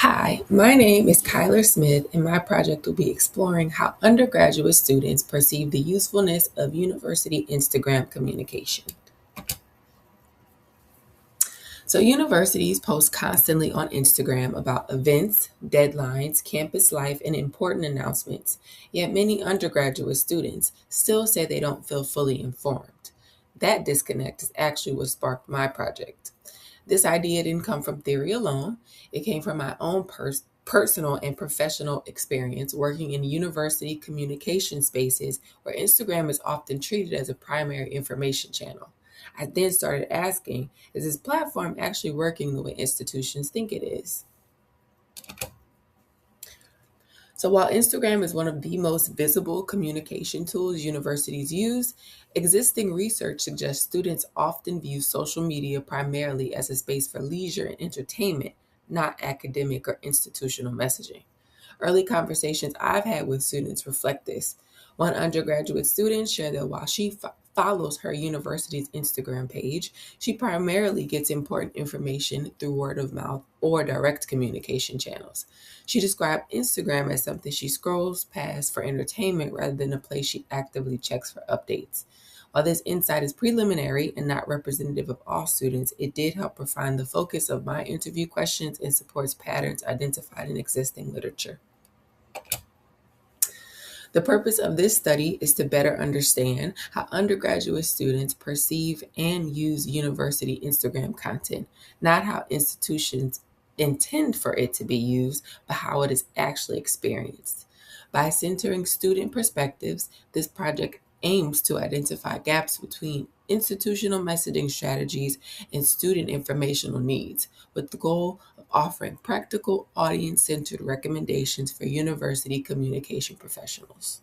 Hi, my name is Kyler Smith, and my project will be exploring how undergraduate students perceive the usefulness of university Instagram communication. So, universities post constantly on Instagram about events, deadlines, campus life, and important announcements. Yet, many undergraduate students still say they don't feel fully informed. That disconnect is actually what sparked my project. This idea didn't come from theory alone, it came from my own personal and professional experience working in university communication spaces where Instagram is often treated as a primary information channel. I then started asking, is this platform actually working the way institutions think it is? So while Instagram is one of the most visible communication tools universities use, existing research suggests students often view social media primarily as a space for leisure and entertainment, not academic or institutional messaging. Early conversations I've had with students reflect this. One undergraduate student shared that while she follows her university's Instagram page, she primarily gets important information through word of mouth or direct communication channels. She described Instagram as something she scrolls past for entertainment rather than a place she actively checks for updates. While this insight is preliminary and not representative of all students, it did help refine the focus of my interview questions and supports patterns identified in existing literature. The purpose of this study is to better understand how undergraduate students perceive and use university Instagram content, not how institutions intend for it to be used, but how it is actually experienced. By centering student perspectives, this project aims to identify gaps between institutional messaging strategies and student informational needs, with the goal of offering practical, audience centered recommendations for university communication professionals.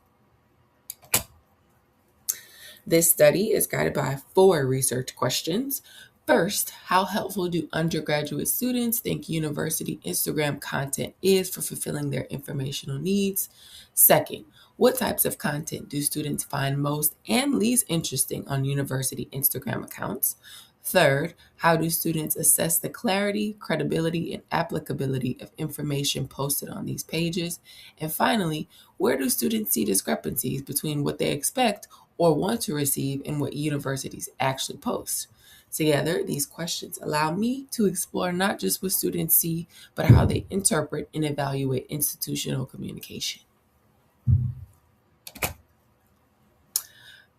This study is guided by four research questions. First, how helpful do undergraduate students think university Instagram content is for fulfilling their informational needs? Second, what types of content do students find most and least interesting on university Instagram accounts? Third, how do students assess the clarity, credibility, and applicability of information posted on these pages? And finally, where do students see discrepancies between what they expect or want to receive and what universities actually post? Together, these questions allow me to explore not just what students see, but how they interpret and evaluate institutional communication.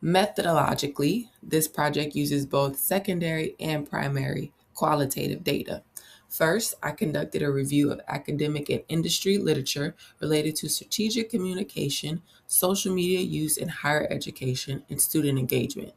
Methodologically, this project uses both secondary and primary qualitative data. First, I conducted a review of academic and industry literature related to strategic communication, social media use in higher education, and student engagement.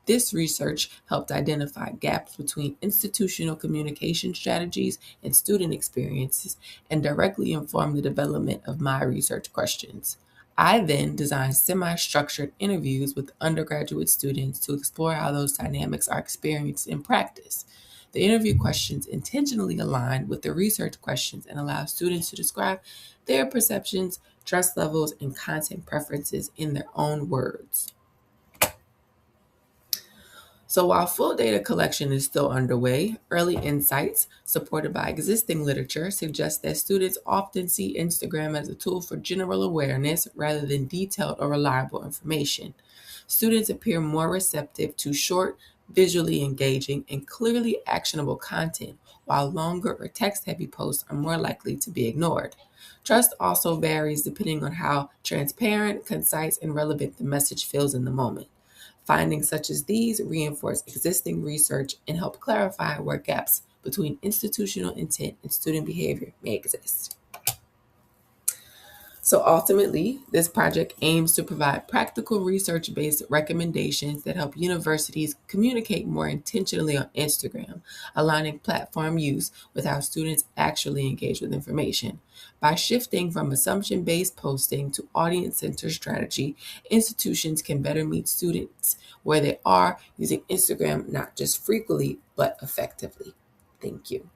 This research helped identify gaps between institutional communication strategies and student experiences and directly informed the development of my research questions. I then designed semi structured interviews with undergraduate students to explore how those dynamics are experienced in practice. The interview questions intentionally align with the research questions and allow students to describe their perceptions, trust levels, and content preferences in their own words. So while full data collection is still underway, early insights supported by existing literature suggest that students often see Instagram as a tool for general awareness rather than detailed or reliable information. Students appear more receptive to short, visually engaging, and clearly actionable content, while longer or text heavy posts are more likely to be ignored. Trust also varies depending on how transparent, concise, and relevant the message feels in the moment. Findings such as these reinforce existing research and help clarify where gaps between institutional intent and student behavior may exist. So ultimately, this project aims to provide practical research based recommendations that help universities communicate more intentionally on Instagram, aligning platform use with how students actually engage with information. By shifting from assumption based posting to audience centered strategy, institutions can better meet students where they are using Instagram not just frequently, but effectively. Thank you.